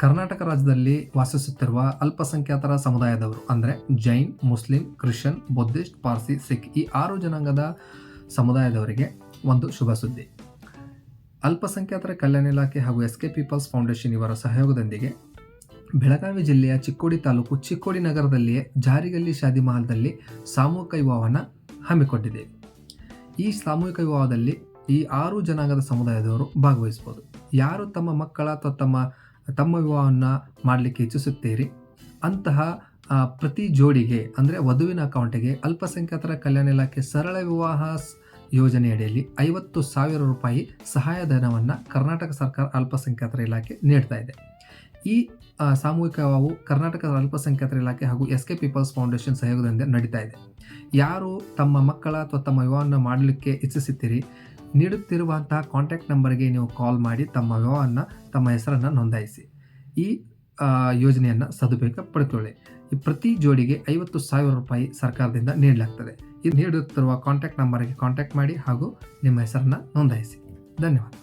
ಕರ್ನಾಟಕ ರಾಜ್ಯದಲ್ಲಿ ವಾಸಿಸುತ್ತಿರುವ ಅಲ್ಪಸಂಖ್ಯಾತರ ಸಮುದಾಯದವರು ಅಂದರೆ Jain, Muslim, Christian, Buddhist, Parsi, Sikh ಈ 6 ಜನಾಂಗದ ಸಮುದಾಯದವರಿಗೆ ಒಂದು ಶುಭ ಸುದ್ದಿ. ಅಲ್ಪಸಂಖ್ಯಾತರ ಕಲ್ಯಾಣ ಇಲಾಖೆ ಹಾಗೂ ಎಸ್ಕೆ ಪೀಪಲ್ಸ್ ಫೌಂಡೇಶನ್ ಇವರ ಸಹಯೋಗದೊಂದಿಗೆ ಬೆಳಗಾವಿ ಜಿಲ್ಲೆಯ ಚಿಕ್ಕೋಡಿ ತಾಲೂಕು ಚಿಕ್ಕೋಡಿ ನಗರದಲ್ಲಿಯೇ ಜಾರಿಗಲ್ಲಿ ಶಾದಿ ಮಹಲ್ದಲ್ಲಿ ಸಾಮೂಹಿಕ ವಿವಾಹವನ್ನು ಹಮ್ಮಿಕೊಂಡಿದೆ. ಈ ಸಾಮೂಹಿಕ ವಿವಾಹದಲ್ಲಿ ಈ 6 ಜನಾಂಗದ ಸಮುದಾಯದವರು ಭಾಗವಹಿಸಬಹುದು. ಯಾರು ತಮ್ಮ ಮಕ್ಕಳ ಅಥವಾ ತಮ್ಮ ವಿವಾಹವನ್ನು ಮಾಡಲಿಕ್ಕೆ ಇಚ್ಛಿಸುತ್ತೀರಿ ಅಂತಹ ಪ್ರತಿ ಜೋಡಿಗೆ ಅಂದರೆ ವಧುವಿನ ಅಕೌಂಟಿಗೆ ಅಲ್ಪಸಂಖ್ಯಾತರ ಕಲ್ಯಾಣ ಇಲಾಖೆ ಸರಳ ವಿವಾಹ ಯೋಜನೆಯಡಿಯಲ್ಲಿ 50,000 ರೂಪಾಯಿ ಸಹಾಯಧನವನ್ನು ಕರ್ನಾಟಕ ಸರ್ಕಾರ ಅಲ್ಪಸಂಖ್ಯಾತರ ಇಲಾಖೆ ನೀಡ್ತಾ ಇದೆ. ಈ ಸಾಮೂಹಿಕ ವಿವಾಹವು ಕರ್ನಾಟಕ ಅಲ್ಪಸಂಖ್ಯಾತರ ಇಲಾಖೆ ಹಾಗೂ ಎಸ್ಕೆ ಪೀಪಲ್ಸ್ ಫೌಂಡೇಶನ್ ಸಹಯೋಗದಿಂದ ನಡೀತಾ ಇದೆ. ಯಾರು ತಮ್ಮ ಮಕ್ಕಳ ಅಥವಾ ತಮ್ಮ ವಿವಾಹವನ್ನು ಮಾಡಲಿಕ್ಕೆ ಇಚ್ಛಿಸುತ್ತೀರಿ ನೀಡುತ್ತಿರುವಂತಹ ಕಾಂಟ್ಯಾಕ್ಟ್ ನಂಬರ್ಗೆ ನೀವು ಕಾಲ್ ಮಾಡಿ ತಮ್ಮ ವಿವಾಹವನ್ನು ತಮ್ಮ ಹೆಸರನ್ನು ನೋಂದಾಯಿಸಿ. ಈ ಯೋಜನೆಯನ್ನು ಸದುಪಯೋಗ ಪಡ್ಕೊಳ್ಳಿ. ಈ ಪ್ರತಿ ಜೋಡಿಗೆ 50,000 ರೂಪಾಯಿ ಸರ್ಕಾರದಿಂದ ನೀಡಲಾಗ್ತದೆ. ಇದು ನೀಡುತ್ತಿರುವ ಕಾಂಟ್ಯಾಕ್ಟ್ ನಂಬರ್ಗೆ ಕಾಂಟ್ಯಾಕ್ಟ್ ಮಾಡಿ ಹಾಗೂ ನಿಮ್ಮ ಹೆಸರನ್ನು ನೋಂದಾಯಿಸಿ. ಧನ್ಯವಾದ.